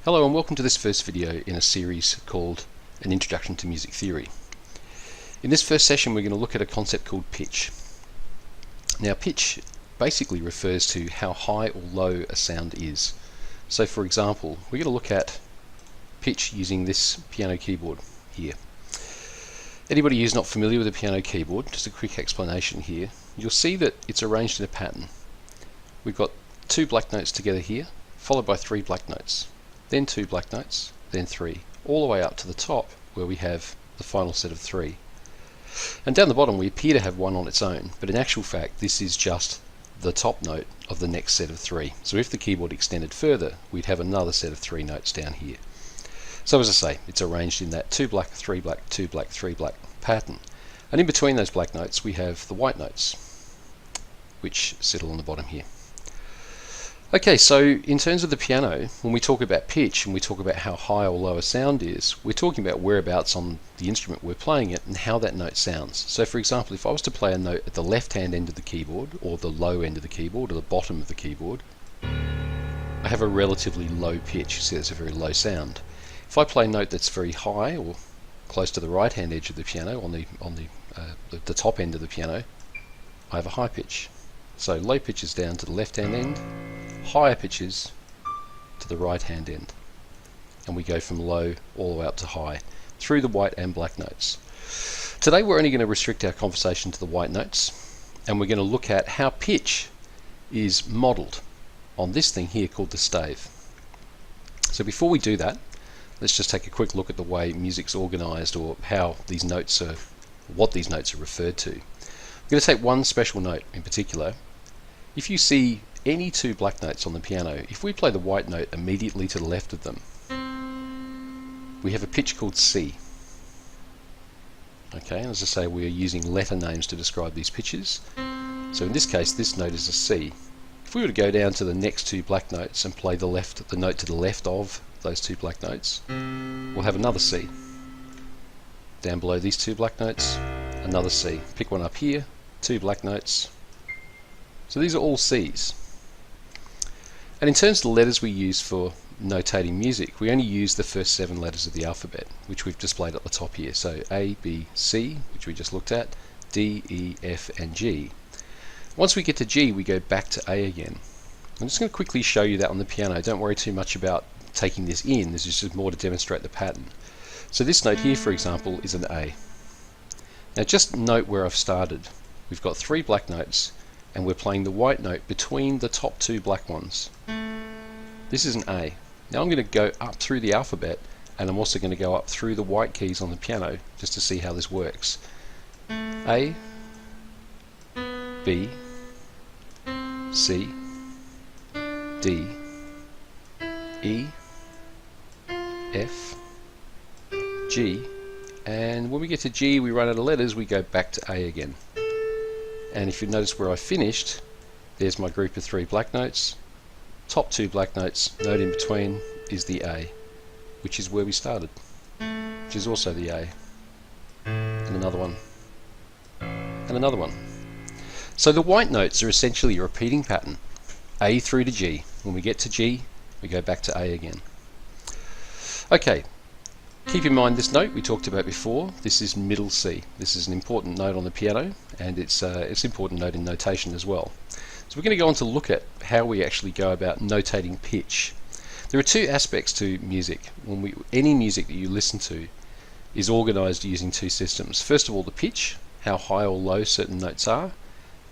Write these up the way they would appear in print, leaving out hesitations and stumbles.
Hello and welcome to this first video in a series called An Introduction to Music Theory. In this first session we're going to look at a concept called pitch. Now pitch basically refers to how high or low a sound is. So for example, we're going to look at pitch using this piano keyboard here. Anybody who's not familiar with a piano keyboard, just a quick explanation here, you'll see that it's arranged in a pattern. We've got two black notes together here, followed by three black notes. Then two black notes, then three, all the way up to the top where we have the final set of three. And down the bottom we appear to have one on its own, but in actual fact this is just the top note of the next set of three. So if the keyboard extended further, we'd have another set of three notes down here. So as I say, it's arranged in that two black, three black, two black, three black pattern. And in between those black notes we have the white notes, which sit on the bottom here. Okay, so in terms of the piano, when we talk about pitch and we talk about how high or low a sound is, we're talking about whereabouts on the instrument we're playing it and how that note sounds. So for example, if I was to play a note at the left-hand end of the keyboard, or the low end of the keyboard, or the bottom of the keyboard, I have a relatively low pitch. You see, that's a very low sound. If I play a note that's very high, or close to the right-hand edge of the piano, on the top end of the piano, I have a high pitch. So low pitches down to the left-hand end, higher pitches to the right hand end, and we go from low all the way up to high through the white and black notes. Today we're only going to restrict our conversation to the white notes, and we're going to look at how pitch is modelled on this thing here called the stave. So before we do that, let's just take a quick look at the way music's organised, or how these notes are, what these notes are referred to. I'm going to take one special note in particular. If you see any two black notes on the piano, if we play the white note immediately to the left of them, we have a pitch called C. Okay, and as I say, we are using letter names to describe these pitches. So in this case, this note is a C. If we were to go down to the next two black notes and play the note to the left of those two black notes, we'll have another C. Down below these two black notes, another C. Pick one up here, two black notes. So these are all C's. And in terms of the letters we use for notating music, we only use the first 7 letters of the alphabet, which we've displayed at the top here. So A, B, C, which we just looked at, D, E, F, and G. Once we get to G, we go back to A again. I'm just going to quickly show you that on the piano. Don't worry too much about taking this in. This is just more to demonstrate the pattern. So this note here, for example, is an A. Now just note where I've started. We've got 3 black notes, and we're playing the white note between the top 2 black ones. This is an A. Now I'm going to go up through the alphabet, and I'm also going to go up through the white keys on the piano just to see how this works. A, B, C, D, E, F, G, and when we get to G we run out of letters, we go back to A again. And if you notice where I finished, there's my group of 3 black notes, top 2 black notes, note in between is the A, which is where we started, which is also the A, and another one, and another one. So the white notes are essentially a repeating pattern, A through to G. When we get to G, we go back to A again. Okay. Keep in mind this note we talked about before. This is middle C. This is an important note on the piano, and it's an important note in notation as well. So we're going to go on to look at how we actually go about notating pitch. There are 2 aspects to music. Any music that you listen to is organised using 2 systems. First of all, the pitch, how high or low certain notes are,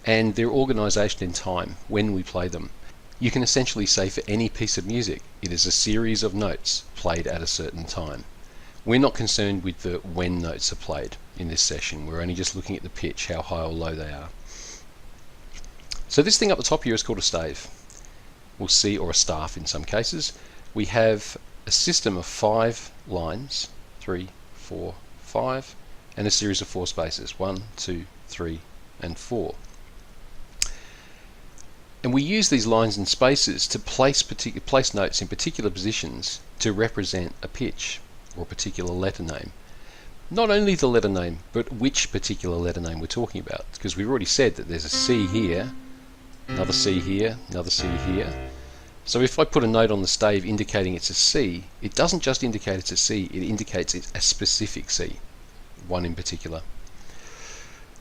and their organisation in time, when we play them. You can essentially say for any piece of music, it is a series of notes played at a certain time. We're not concerned with the when notes are played in this session. We're only just looking at the pitch, how high or low they are. So this thing up the top here is called a stave. We'll see, or a staff in some cases. We have a system of 5 lines, 3, 4, 5, and a series of 4 spaces, 1, 2, 3, and 4. And we use these lines and spaces to place notes in particular positions to represent a pitch, or a particular letter name. Not only the letter name, but which particular letter name we're talking about, because we've already said that there's a C here, another C here, another C here, So if I put a note on the stave indicating it's a C, it doesn't just indicate it's a C, it indicates it's a specific C, one in particular.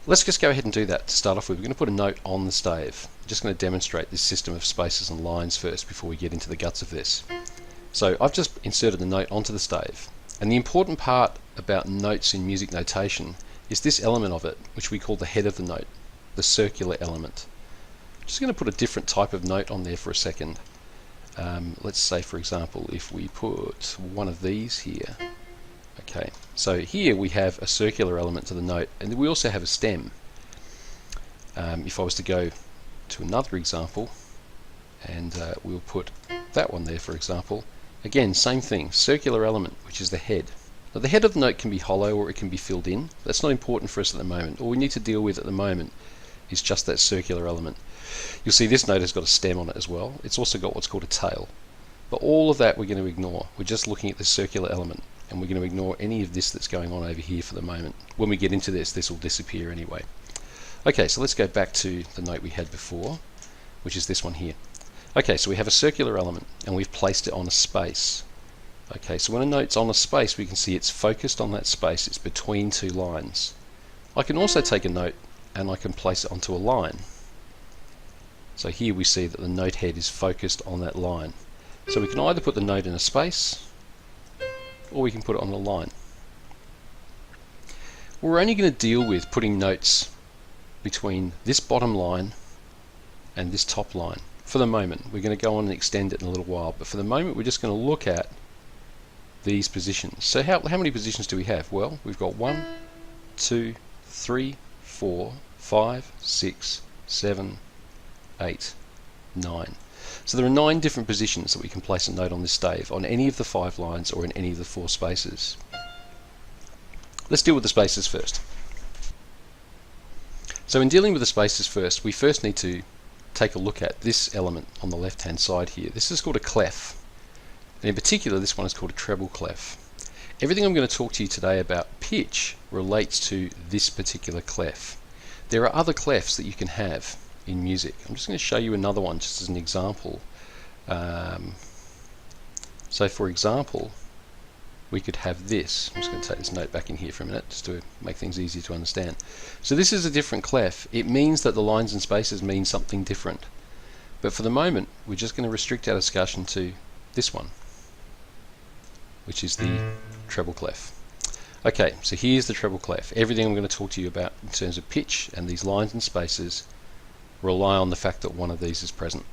Let's just go ahead and do that to start off with. We're going to put a note on the stave. I'm just going to demonstrate this system of spaces and lines first before we get into the guts of this. So I've just inserted the note onto the stave, and the important part about notes in music notation is this element of it, which we call the head of the note, the circular element. I'm just going to put a different type of note on there for a second. Let's say, for example, if we put one of these here. Okay, so here we have a circular element to the note, and we also have a stem. If I was to go to another example, and we'll put that one there, for example, again, same thing, circular element, which is the head. Now, the head of the note can be hollow or it can be filled in. That's not important for us at the moment. All we need to deal with at the moment is just that circular element. You'll see this note has got a stem on it as well. It's also got what's called a tail. But all of that we're going to ignore. We're just looking at the circular element, and we're going to ignore any of this that's going on over here for the moment. When we get into this will disappear anyway. Okay, so let's go back to the note we had before, which is this one here. Okay, so we have a circular element, and we've placed it on a space. Okay, so when a note's on a space, we can see it's focused on that space. It's between two lines. I can also take a note and I can place it onto a line. So here we see that the note head is focused on that line. So we can either put the note in a space, or we can put it on a line. We're only going to deal with putting notes between this bottom line and this top line for the moment. We're going to go on and extend it in a little while, but for the moment we're just going to look at these positions. So how many positions do we have? Well, we've got 1, 2, 3, 4, 5, 6, 7, 8, 9. So there are 9 different positions that we can place a note on this stave, on any of the 5 lines or in any of the 4 spaces. Let's deal with the spaces first. So in dealing with the spaces first, we first need to take a look at this element on the left hand side here. This is called a clef, and in particular this one is called a treble clef. Everything I'm going to talk to you today about pitch relates to this particular clef. There are other clefs that you can have in music. I'm just going to show you another one just as an example. So for example, we could have this. I'm just going to take this note back in here for a minute just to make things easier to understand. So this is a different clef. It means that the lines and spaces mean something different. But for the moment, we're just going to restrict our discussion to this one, which is the treble clef. Okay, so here's the treble clef. Everything I'm going to talk to you about in terms of pitch and these lines and spaces rely on the fact that one of these is present.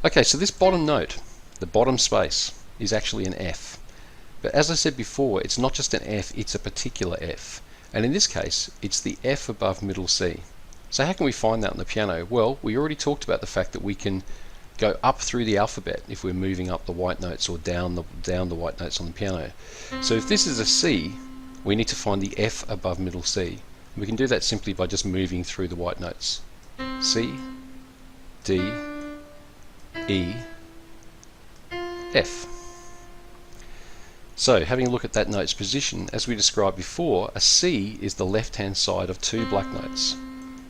Okay, so this bottom note, the bottom space, is actually an F. But as I said before, it's not just an F, it's a particular F. And in this case, it's the F above middle C. So how can we find that on the piano? Well, we already talked about the fact that we can go up through the alphabet if we're moving up the white notes or down the white notes on the piano. So if this is a C, we need to find the F above middle C. We can do that simply by just moving through the white notes. C, D, E, F. So having a look at that note's position, as we described before, a C is the left hand side of 2 black notes.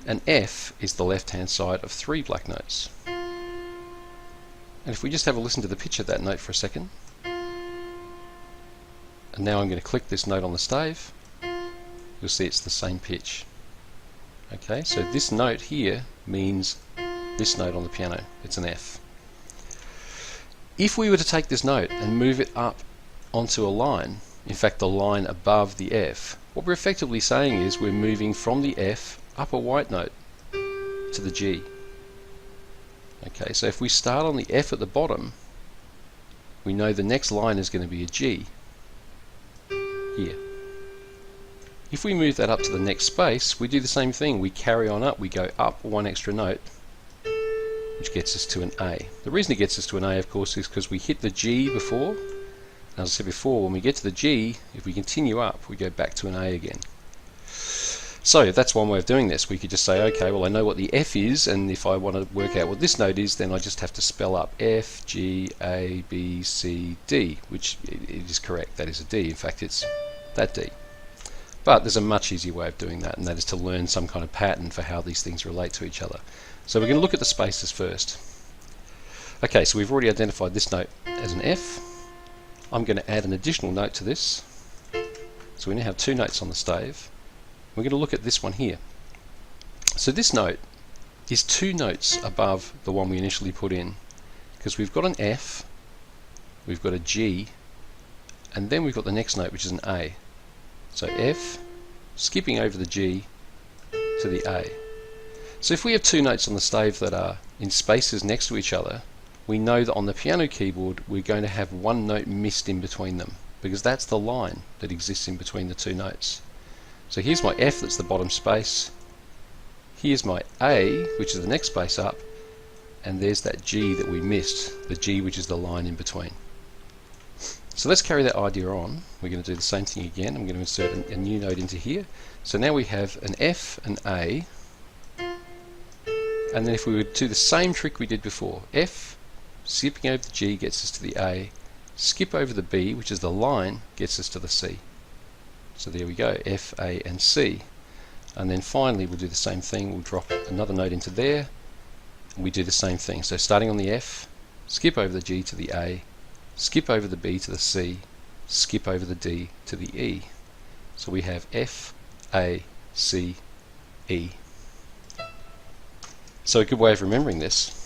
An F is the left hand side of 3 black notes. And if we just have a listen to the pitch of that note for a second, and now I'm going to click this note on the stave, you'll see it's the same pitch. Okay, so this note here means this note on the piano. It's an F. If we were to take this note and move it up onto a line, in fact the line above the F, what we're effectively saying is we're moving from the F up a white note to the G. Okay, so if we start on the F at the bottom, we know the next line is going to be a G here. If we move that up to the next space, we do the same thing. We carry on up, we go up 1 extra note, which gets us to an A. The reason it gets us to an A, of course, is because we hit the G before. As I said before, when we get to the G, if we continue up, we go back to an A again. So that's one way of doing this. We could just say, okay, well I know what the F is, and if I want to work out what this note is, then I just have to spell up F, G, A, B, C, D, which it is correct, that is a D. In fact, it's that D. But there's a much easier way of doing that, and that is to learn some kind of pattern for how these things relate to each other. So we're going to look at the spaces first. Okay, so we've already identified this note as an F. I'm going to add an additional note to this. So we now have 2 notes on the stave. We're going to look at this one here. So this note is 2 notes above the one we initially put in, because we've got an F, we've got a G, and then we've got the next note, which is an A. So F, skipping over the G to the A. So if we have 2 notes on the stave that are in spaces next to each other, we know that on the piano keyboard we're going to have 1 note missed in between them, because that's the line that exists in between the 2 notes. So here's my F, that's the bottom space. Here's my A, which is the next space up, and there's that G that we missed, the G which is the line in between. So let's carry that idea on. We're going to do the same thing again. I'm going to insert a new note into here. So now we have an F, an A, and then if we would do the same trick we did before, F, skipping over the G gets us to the A, skip over the B, which is the line, gets us to the C. So there we go, F, A and C. And then finally we'll do the same thing, we'll drop another note into there, and we do the same thing. So starting on the F, skip over the G to the A, skip over the B to the C, skip over the D to the E. So we have F, A, C, E. So a good way of remembering this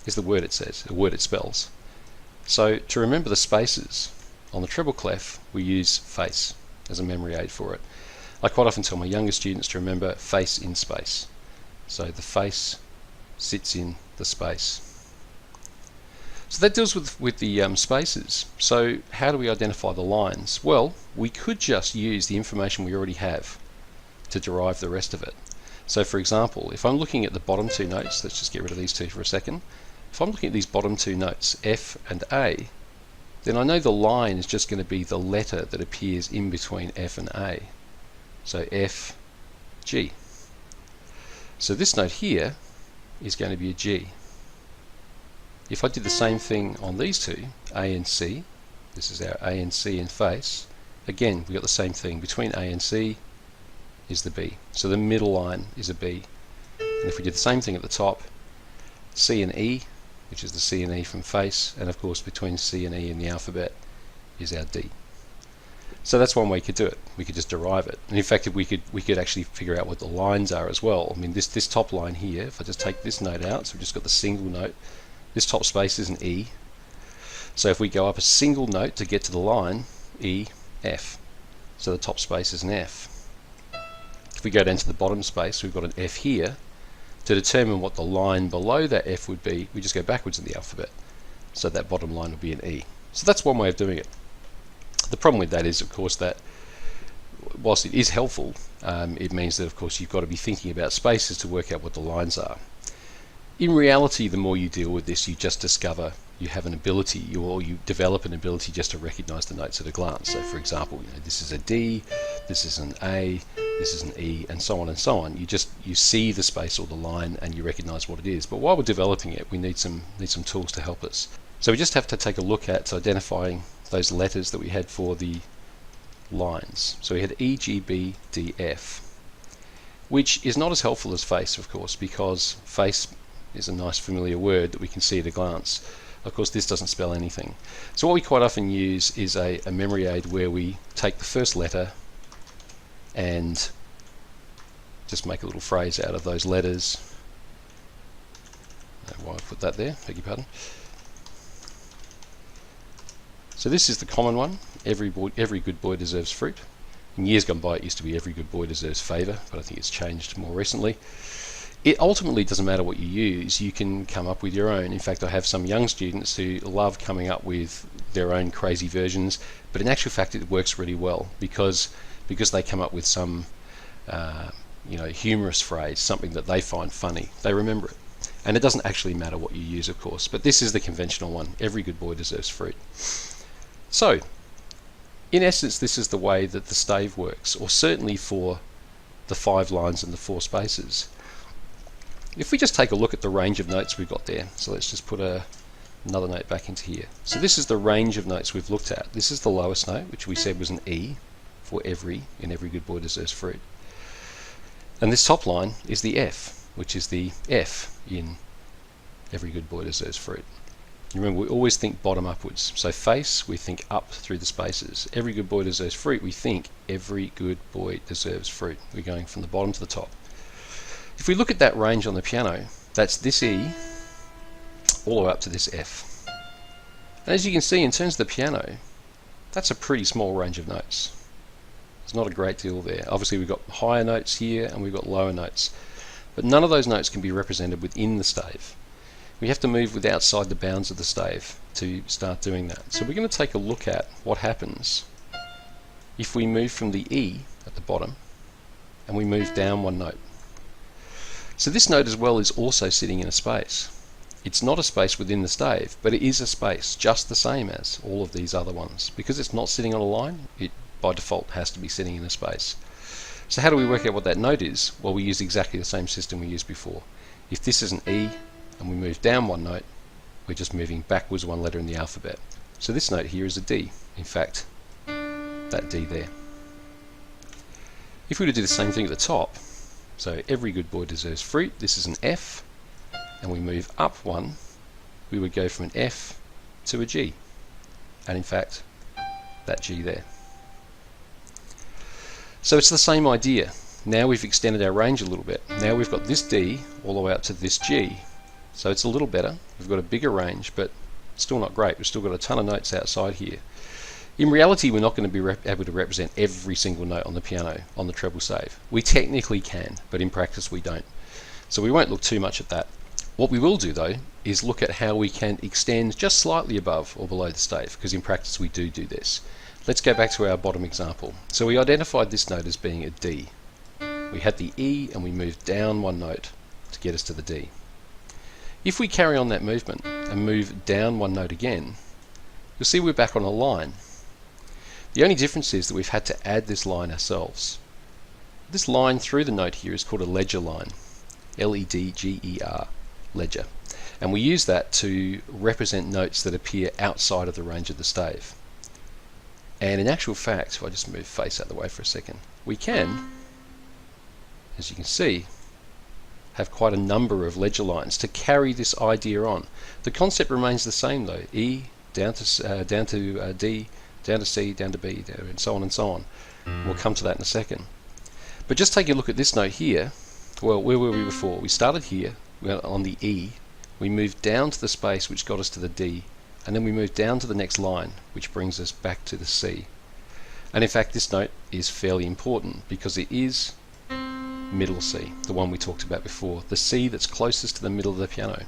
is the word it says, the word it spells. So to remember the spaces on the treble clef, we use face as a memory aid for it. I quite often tell my younger students to remember face in space. So the face sits in the space. So that deals with the spaces. So how do we identify the lines? Well, we could just use the information we already have to derive the rest of it. So for example, if I'm looking at the bottom 2 notes, let's just get rid of these 2 for a second. If I'm looking at these bottom 2 notes, F and A, then I know the line is just going to be the letter that appears in between F and A. So F, G. So this note here is going to be a G. If I did the same thing on these 2, A and C, this is our A and C in face, again we got the same thing. Between A and C is the B. So the middle line is a B. And if we did the same thing at the top, C and E, which is the C and E from face, and of course between C and E in the alphabet is our D. So that's one way you could do it. We could just derive it. And in fact, we could actually figure out what the lines are as well. I mean, this top line here, if I just take this note out, so we've just got the single note, this top space is an E. So if we go up a single note to get to the line, E, F. So the top space is an F. If we go down to the bottom space, we've got an F here. To determine what the line below that F would be, we just go backwards in the alphabet. So that bottom line would be an E. So that's one way of doing it. The problem with that is, of course, that whilst it is helpful, it means that, of course, you've got to be thinking about spaces to work out what the lines are. In reality, the more you deal with this, you just discover you have an ability, you develop an ability just to recognize the notes at a glance. So, for example, this is a D, this is an A, this is an E, and so on and so on. You see the space or the line, and you recognize what it is. But while we're developing it, we need some tools to help us. So we just have to take a look at identifying those letters that we had for the lines. So we had E, G, B, D, F, which is not as helpful as face, of course, because face is a nice familiar word that we can see at a glance. Of course, this doesn't spell anything. So what we quite often use is a memory aid where we take the first letter and just make a little phrase out of those letters. I don't know why I put that there, beg your pardon. So this is the common one, every good boy deserves fruit. In years gone by it used to be every good boy deserves favour, but I think it's changed more recently. It ultimately doesn't matter what you use, you can come up with your own. In fact, I have some young students who love coming up with their own crazy versions, but in actual fact it works really well because they come up with some humorous phrase, something that they find funny. They remember it. And it doesn't actually matter what you use, of course, but this is the conventional one. Every good boy deserves fruit. So, in essence, this is the way that the stave works, or certainly for the 5 lines and the 4 spaces. If we just take a look at the range of notes we've got there, so let's just put another note back into here. So this is the range of notes we've looked at. This is the lowest note, which we said was an E for every good boy deserves fruit. And this top line is the F, which is the F in every good boy deserves fruit. Remember, we always think bottom upwards. So face, we think up through the spaces. Every good boy deserves fruit, we think every good boy deserves fruit. We're going from the bottom to the top. If we look at that range on the piano, that's this E all the way up to this F. And as you can see, in terms of the piano, that's a pretty small range of notes. There's not a great deal there. Obviously we've got higher notes here and we've got lower notes, but none of those notes can be represented within the stave. We have to move outside the bounds of the stave to start doing that. So we're going to take a look at what happens if we move from the E at the bottom and we move down one note. So this note as well is also sitting in a space. It's not a space within the stave, but it is a space just the same as all of these other ones. Because it's not sitting on a line, it by default has to be sitting in a space. So how do we work out what that note is? Well, we use exactly the same system we used before. If this is an E and we move down one note, we're just moving backwards one letter in the alphabet. So this note here is a D. In fact, that D there. If we were to do the same thing at the top, so every good boy deserves fruit, this is an F, and we move up one, we would go from an F to a G. And in fact, that G there. So it's the same idea. Now we've extended our range a little bit. Now we've got this D all the way up to this G. So it's a little better. We've got a bigger range, but still not great. We've still got a ton of notes outside here. In reality, we're not going to be able to represent every single note on the piano on the treble stave. We technically can, but in practice we don't. So we won't look too much at that. What we will do though is look at how we can extend just slightly above or below the stave, because in practice we do this. Let's go back to our bottom example. So we identified this note as being a D. We had the E and we moved down one note to get us to the D. If we carry on that movement and move down one note again, you'll see we're back on a line. The only difference is that we've had to add this line ourselves. This line through the note here is called a ledger line. L-E-D-G-E-R, ledger. And we use that to represent notes that appear outside of the range of the stave. And in actual fact, if I just move face out of the way for a second, we can, as you can see, have quite a number of ledger lines to carry this idea on. The concept remains the same though. E down to D, down to C, down to B, and so on and so on. We'll come to that in a second. But just take a look at this note here. Well, where were we before? We started here on the E, we moved down to the space which got us to the D, and then we moved down to the next line which brings us back to the C. And in fact this note is fairly important because it is middle C, the one we talked about before, the C that's closest to the middle of the piano.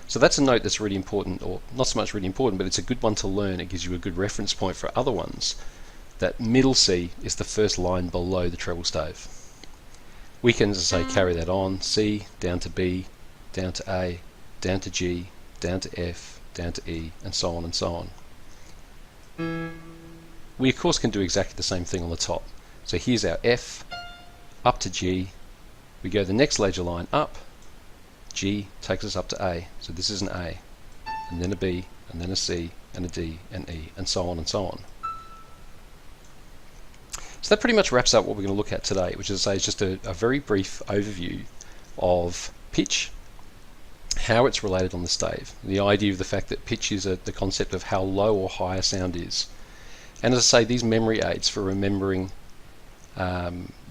So that's a note that's really important, or not so much really important, but it's a good one to learn. It gives you a good reference point for other ones. That middle C is the first line below the treble stave. We can, as I say, carry that on, C, down to B, down to A, down to G, down to F, down to E, and so on and so on. We of course can do exactly the same thing on the top. So here's our F, up to G, we go the next ledger line up, G takes us up to A, so this is an A, and then a B, and then a C, and a D, and E, and so on and so on. So that pretty much wraps up what we're going to look at today, which is, is just a very brief overview of pitch, how it's related on the stave, the idea of the fact that pitch is the concept of how low or high a sound is. And as I say, these memory aids for remembering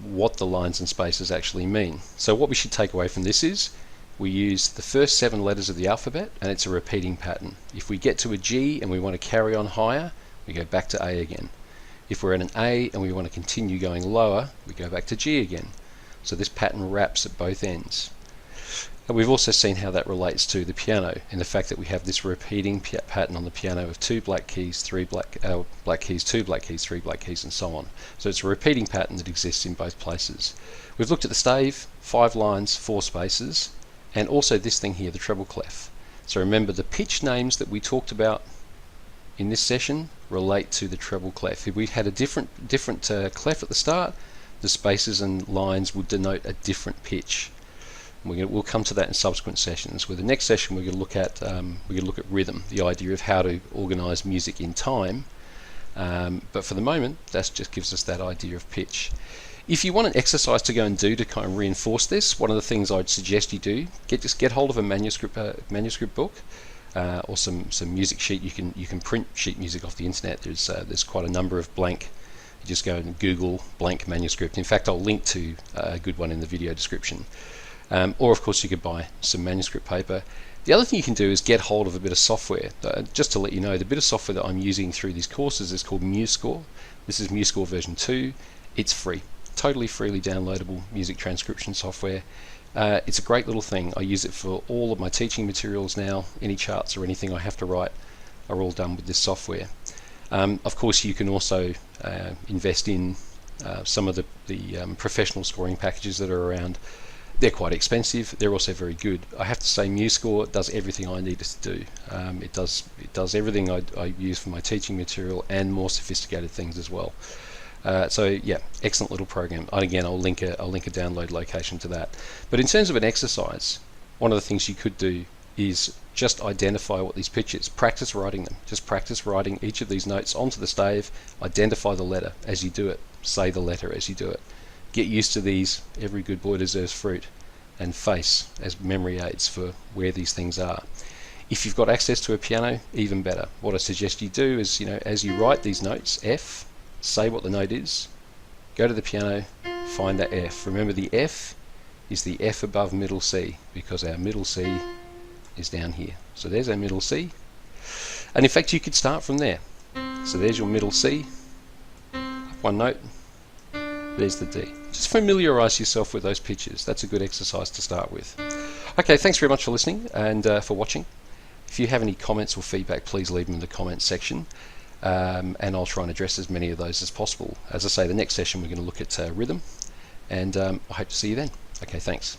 what the lines and spaces actually mean. So what we should take away from this is we use the first 7 letters of the alphabet and it's a repeating pattern. If we get to a G and we want to carry on higher, we go back to A again. If we're at an A and we want to continue going lower, we go back to G again. So this pattern wraps at both ends. And we've also seen how that relates to the piano, in the fact that we have this repeating pattern on the piano of 2 black keys, 3 black keys, 2 black keys, 3 black keys, and so on. So it's a repeating pattern that exists in both places. We've looked at the stave, 5 lines, 4 spaces, and also this thing here, the treble clef. So remember, the pitch names that we talked about in this session relate to the treble clef. If we had a different clef at the start, the spaces and lines would denote a different pitch. We'll come to that in subsequent sessions. With the next session, we're going to look at rhythm, the idea of how to organise music in time. But for the moment, that just gives us that idea of pitch. If you want an exercise to go and do to kind of reinforce this, one of the things I'd suggest you do, get hold of a manuscript book, or some music sheet. You can print sheet music off the internet. There's quite a number of blank. You just go and Google blank manuscript. In fact, I'll link to a good one in the video description. Or of course you could buy some manuscript paper. The other thing you can do is get hold of a bit of software. Just to let you know, the bit of software that I'm using through these courses is called MuseScore. This is MuseScore version 2. It's free, totally freely downloadable music transcription software. It's a great little thing. I use it for all of my teaching materials now. Any charts or anything I have to write are all done with this software. Of course, you can also invest in some of the professional scoring packages that are around. They're quite expensive. They're also very good. I have to say, MuseScore does everything I need it to do. It does everything I use for my teaching material and more sophisticated things as well. So yeah, excellent little program. And again, I'll link a download location to that. But in terms of an exercise, one of the things you could do is just identify what these pitches. Practice writing them. Just practice writing each of these notes onto the stave. Identify the letter as you do it. Say the letter as you do it. Get used to these. Every good boy deserves fruit. And face as memory aids for where these things are. If you've got access to a piano, even better. What I suggest you do is, as you write these notes, F, say what the note is, go to the piano, find that F. Remember, the F is the F above middle C, because our middle C is down here. So there's our middle C. And in fact, you could start from there. So there's your middle C, one note, there's the D. Just familiarise yourself with those pitches. That's a good exercise to start with. Okay, thanks very much for listening and for watching. If you have any comments or feedback, please leave them in the comments section, and I'll try and address as many of those as possible. As I say, the next session we're going to look at rhythm, and I hope to see you then. Okay, thanks.